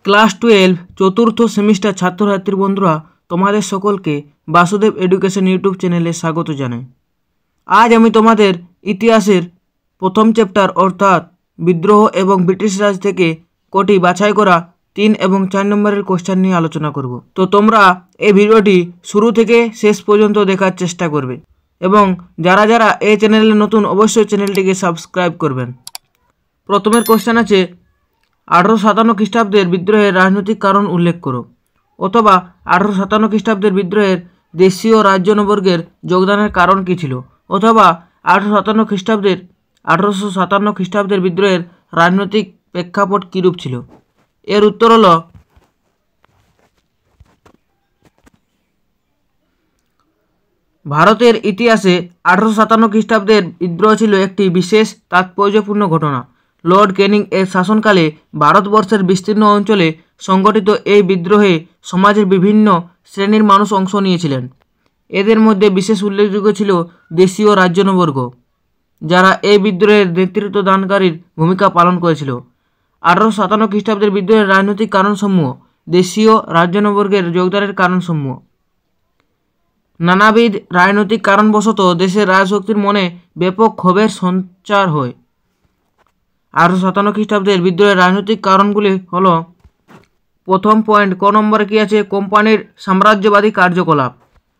Class 12 চতুর্থ semester ছাত্রছাত্রী বন্ধুরা, তোমাদের সকলকে বাসুদেব এডুকেশন ইউটিউব চ্যানেলে স্বাগত জানাই। আজ আমি তোমাদের ইতিহাসের প্রথম চ্যাপ্টার অর্থাৎ বিদ্রোহ এবং ব্রিটিশ রাজ থেকে কটি বাছাই করা 3 এবং 4 নম্বরের কোশ্চেন নিয়ে আলোচনা করব। তো তোমরা এই ভিডিওটি শুরু থেকে শেষ পর্যন্ত দেখার চেষ্টা করবে এবং যারা যারা এই চ্যানেলে নতুন অবশ্যই চ্যানেলটিকে সাবস্ক্রাইব করবেন। প্রথমের কোশ্চেন আছে 1857 খ্রিস্টাব্দের বিদ্রোহের রাজনৈতিক কারণ উল্লেখ করো, অথবা 1857 খ্রিস্টাব্দের বিদ্রোহের দেশীয় রাজ্যবর্গের যোগদানের কারণ কী ছিল, অথবা 1857 খ্রিস্টাব্দের বিদ্রোহের রাজনৈতিক প্রেক্ষাপট কীরূপ ছিল। এর উত্তর হল ভারতের ইতিহাসে 1857 খ্রিস্টাব্দের বিদ্রোহ ছিল একটি বিশেষ তাৎপর্যপূর্ণ ঘটনা। লর্ড ক্যানিং এর শাসনকালে ভারতবর্ষের বিস্তীর্ণ অঞ্চলে সংগঠিত এই বিদ্রোহে সমাজের বিভিন্ন শ্রেণীর মানুষ অংশ নিয়েছিলেন। এদের মধ্যে বিশেষ উল্লেখযোগ্য ছিল দেশীয় রাজ্যবর্গ, যারা এই বিদ্রোহের নেতৃত্ব দানকারীর ভূমিকা পালন করেছিল। 1857 খ্রিস্টাব্দের বিদ্রোহের রাজনৈতিক কারণসমূহ। দেশীয় রাজ্যবর্গের যোগদানের কারণসমূহ। নানাবিধ রাজনৈতিক কারণবশত দেশের রাজশক্তির মনে ব্যাপক ক্ষোভের সঞ্চার হয়। 1857 খ্রিস্টাব্দের বিদ্রোহের রাজনৈতিক কারণগুলি হল, প্রথম পয়েন্ট ক নম্বরে কী আছে, কোম্পানির সাম্রাজ্যবাদী কার্যকলাপ।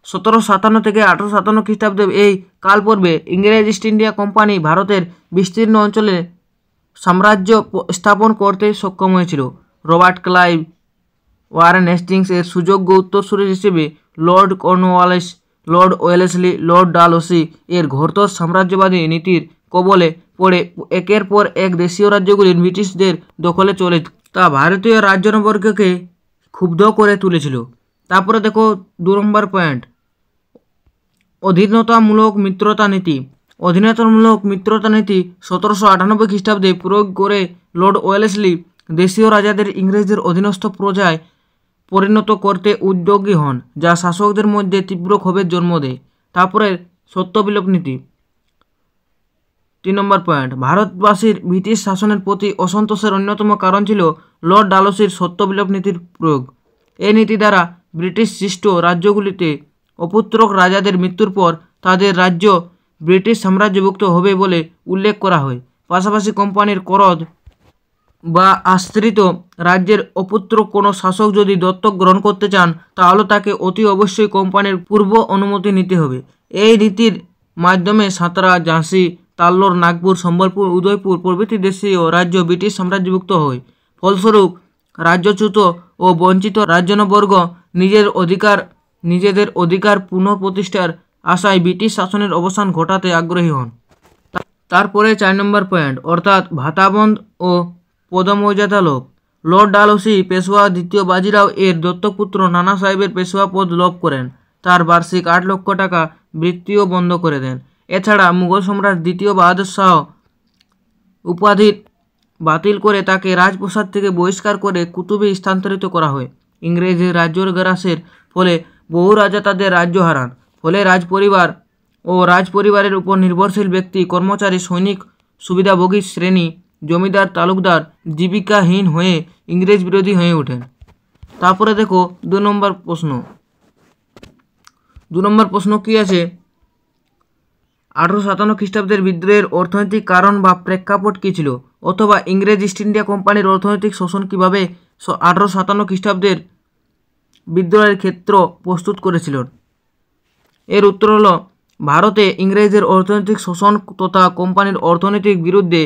1757 থেকে 1857 খ্রিস্টাব্দে এই কালপর্বে ইংরেজ ইস্ট ইন্ডিয়া কোম্পানি ভারতের বিস্তীর্ণ অঞ্চলে সাম্রাজ্য স্থাপন করতে সক্ষম হয়েছিল। রবার্ট ক্লাইভ, ওয়ারেন হেস্টিংস এর সুযোগ্য উত্তরসূরি হিসেবে Lord Cornwallis, Lord Wellesley, Lord Dalhousie এর ঘোরতর সাম্রাজ্যবাদী নীতির কবলে পড়ে একের পর এক দেশীয় রাজ্যগুলি ব্রিটিশদের দখলে চলে, তা ভারতীয় রাজ্যবর্গকে ক্ষুব্ধ করে তুলেছিল। তারপরে দেখো 2 নম্বর পয়েন্ট, অধীনতামূলক মিত্রতা নীতি। অধীনতামূলক মিত্রতা নীতি 1798 খ্রিস্টাব্দে প্রয়োগ করে লর্ড ওয়েলেসলি দেশীয় রাজাদের ইংরেজদের অধীনস্থ প্রজায় পরিণত করতে উদ্যোগী হন, যা শাসকদের মধ্যে তীব্র ক্ষোভের জন্ম দেয়। তারপরে সত্যবিলোপ নীতি। 3 নম্বর পয়েন্ট, ভারতবাসীর ব্রিটিশ শাসনের প্রতি অসন্তোষের অন্যতম কারণ ছিল লর্ড ডালহৌসির সত্যবিলোপ নীতির প্রয়োগ। এই নীতি দ্বারা ব্রিটিশ সৃষ্ট রাজ্যগুলিতে অপুত্রক রাজাদের মৃত্যুর পর তাদের রাজ্য ব্রিটিশ সাম্রাজ্যভুক্ত হবে বলে উল্লেখ করা হয়। পাশাপাশি কোম্পানির করদ বা আশ্রিত রাজ্যের অপুত্রক কোনো শাসক যদি দত্তক গ্রহণ করতে চান, তাহলে তাকে অতি অবশ্যই কোম্পানির পূর্ব অনুমতি নিতে হবে। এই নীতির মাধ্যমে সাঁতরা, ঝাঁসি, তাল্লোর, নাগপুর, সম্বলপুর, উদয়পুর প্রভৃতি দেশীয় রাজ্য ব্রিটিশ সাম্রাজ্যভুক্ত হয়। ফলস্বরূপ রাজ্যচ্যুত ও বঞ্চিত রাজ্যবর্গ নিজেদের অধিকার পুনঃপ্রতিষ্ঠার আশায় ব্রিটিশ শাসনের অবসান ঘটাতে আগ্রহী হন। তারপরে 4 নম্বর পয়েন্ট, অর্থাৎ ভাতাবন্ধ ও পদমর্যাদা লোপ। লর্ড ডালহৌসি পেশোয়া দ্বিতীয় বাজিরাও এর দত্তকপুত্র নানা সাহেবের পেশোয়া পদ লোপ করেন। তার বার্ষিক 8 লক্ষ টাকা বৃত্তিও বন্ধ করে দেন। এছাড়া মুঘল সম্রাট দ্বিতীয় বাহাদুর শাহ উপাধি বাতিল করে তাকে রাজপ্রাসাদ থেকে বহিষ্কার করে কুতুবে স্থানান্তরিত করা হয়। ইংরেজের রাজ্যগ্রাসের ফলে বহু রাজা তাদের রাজ্য হারান। ফলে রাজপরিবার ও রাজপরিবারের উপর নির্ভরশীল ব্যক্তি, কর্মচারী, সৈনিক, সুবিধাভোগী শ্রেণী, জমিদার, তালুকদার জীবিকাহীন হয়ে ইংরেজ বিরোধী হয়ে ওঠেন। তারপরে দেখো 2 নম্বর প্রশ্ন। 2 নম্বর প্রশ্ন কী আছে, 1857 খ্রিস্টাব্দের বিদ্রোহের অর্থনৈতিক কারণ বা প্রেক্ষাপট কী ছিল, অথবা ইংরেজ ইস্ট ইন্ডিয়া কোম্পানির অর্থনৈতিক শোষণ কীভাবে 1857 খ্রিস্টাব্দের বিদ্রোহের ক্ষেত্র প্রস্তুত করেছিল। এর উত্তর হল, ভারতে ইংরেজদের অর্থনৈতিক শোষণ তথা কোম্পানির অর্থনৈতিক বিরুদ্ধে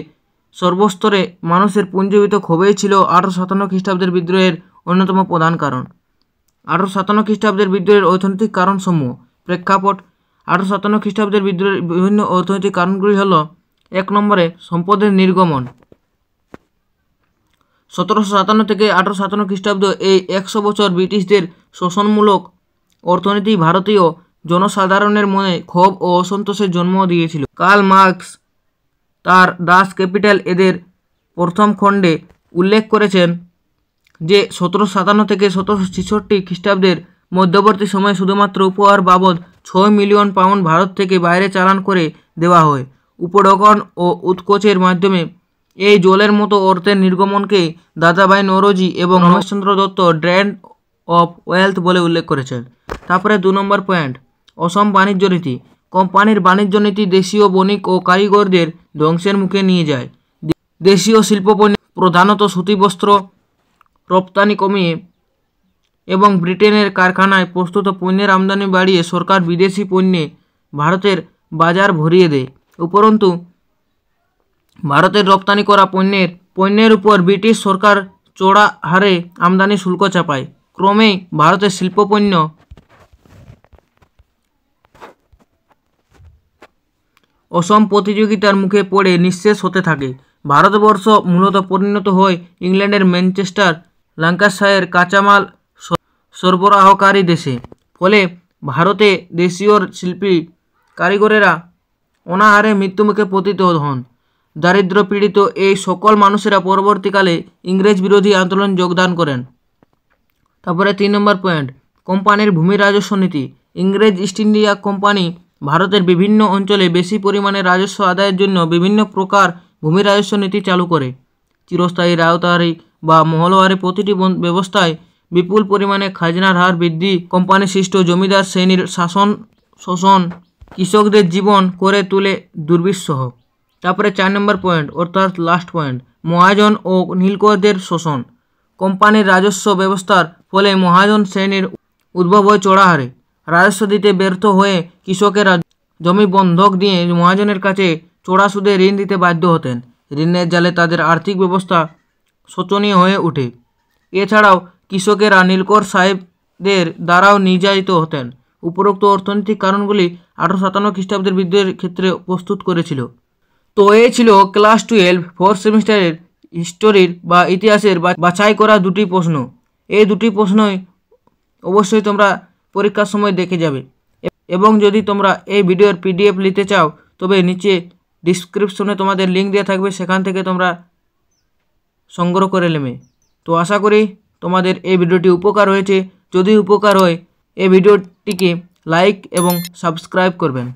সর্বস্তরে মানুষের পুঞ্জীভূত ক্ষোভই ছিল 1857 খ্রিস্টাব্দের বিদ্রোহের অন্যতম প্রধান কারণ। 1857 খ্রিস্টাব্দের বিদ্রোহের অর্থনৈতিক কারণসমূহ। প্রেক্ষাপট। 1857 খ্রিস্টাব্দের বিদ্রোহের বিভিন্ন অর্থনৈতিক কারণগুলি হল, 1 নম্বরে সম্পদের নির্গমন। 1757 থেকে 1857 খ্রিস্টাব্দ এই 100 বছর ব্রিটিশদের শোষণমূলক অর্থনীতি ভারতীয় জনসাধারণের মনে ক্ষোভ ও অসন্তোষের জন্ম দিয়েছিল। কার্ল মার্কস তার দাস ক্যাপিটাল এদের প্রথম খণ্ডে উল্লেখ করেছেন যে 1757 থেকে 1766 খ্রিস্টাব্দের মধ্যবর্তী সময়ে শুধুমাত্র উপহার বাবদ 6 মিলিয়ন পাউন্ড ভারত থেকে বাইরে চালান করে দেওয়া হয়। উপঢৌকন ও উৎকোচের মাধ্যমে এই জলের মতো অর্থের নির্গমনকে দাদাভাই নওরোজি এবং Rameshchandra Dutta drain of wealth বলে উল্লেখ করেছেন। তারপরে 2 নম্বর পয়েন্ট, অসম বাণিজ্য নীতি। কোম্পানির বাণিজ্য নীতি দেশীয় বণিক ও কারিগরদের ধ্বংসের মুখে নিয়ে যায়। দেশীয় শিল্পপণ্য প্রধানত সুতি বস্ত্র রপ্তানি কমিয়ে এবং ব্রিটেনের কারখানায় প্রস্তুত পণ্যের আমদানি বাড়িয়ে সরকার বিদেশি পণ্যে ভারতের বাজার ভরিয়ে দেয়। উপরন্তু ভারতের রপ্তানি করা পণ্যের উপর ব্রিটিশ সরকার চড়া হারে আমদানি শুল্ক চাপায়। ক্রমেই ভারতের শিল্পপণ্য অসম প্রতিযোগিতার মুখে পড়ে নিঃশেষ হতে থাকে। ভারতবর্ষ মূলত পরিণত হয় ইংল্যান্ডের ম্যানচেস্টার ল্যাঙ্কাশায়ার কাঁচামাল সরবরাহকারী দেশে। ফলে ভারতে দেশীয় শিল্পী কারিগরেরা অনাহারে মৃত্যুমুখে পতিত হন। দারিদ্র পীড়িত এই সকল মানুষেরা পরবর্তীকালে ইংরেজ বিরোধী আন্দোলন যোগদান করেন। তারপরে 3 নম্বর পয়েন্ট, কোম্পানির ভূমি রাজস্ব নীতি। ইংরেজ ইস্ট ইন্ডিয়া কোম্পানি ভারতের বিভিন্ন অঞ্চলে বেশি পরিমাণে রাজস্ব আদায়ের জন্য বিভিন্ন প্রকার ভূমি রাজস্ব নীতি চালু করে। চিরস্থায়ী, রায়তহারি বা মহলওয়ারি প্রতিটি ব্যবস্থায় বিপুল পরিমাণে খাজনার হার বৃদ্ধি, কোম্পানি সৃষ্ট জমিদার শ্রেণীর শোষণ কৃষকদের জীবন করে তুলে দুর্বিষহ। তারপরে 4 নম্বর পয়েন্ট অর্থাৎ লাস্ট পয়েন্ট, মহাজন ও নীলকরদের শোষণ। কোম্পানির রাজস্ব ব্যবস্থার ফলে মহাজন শ্রেণীর উদ্ভব হয় চড়া হারে। রাজস্ব দিতে ব্যর্থ হয়ে কৃষকেরা জমি বন্ধক দিয়ে মহাজনের কাছে চড়া সুদে ঋণ দিতে বাধ্য হতেন। ঋণের জালে তাদের আর্থিক ব্যবস্থা শোচনীয় হয়ে ওঠে। এছাড়াও কৃষকেরা নীলকর সাহেবদের দ্বারাও নির্যাতিত হতেন। উপরোক্ত অর্থনৈতিক কারণগুলি 1857 খ্রিস্টাব্দের বিদ্রোহের ক্ষেত্রে প্রস্তুত করেছিল। তো এই ছিল ক্লাস 12 4th সেমিস্টারের হিস্টোরির বা ইতিহাসের বাছাই করা 2টি প্রশ্ন। এই 2টি প্রশ্নই অবশ্যই তোমরা পরীক্ষার সময় দেখে যাবে। এবং যদি তোমরা এই ভিডিওর PDF নিতে চাও তবে নিচে ডিসক্রিপশনে তোমাদের লিঙ্ক দেওয়া থাকবে, সেখান থেকে তোমরা সংগ্রহ করে নেবে। তো আশা করি তোমাদের এই ভিডিওটি উপকার হয়েছে। যদি উপকার হয় এই ভিডিওটিকে লাইক এবং সাবস্ক্রাইব করবেন।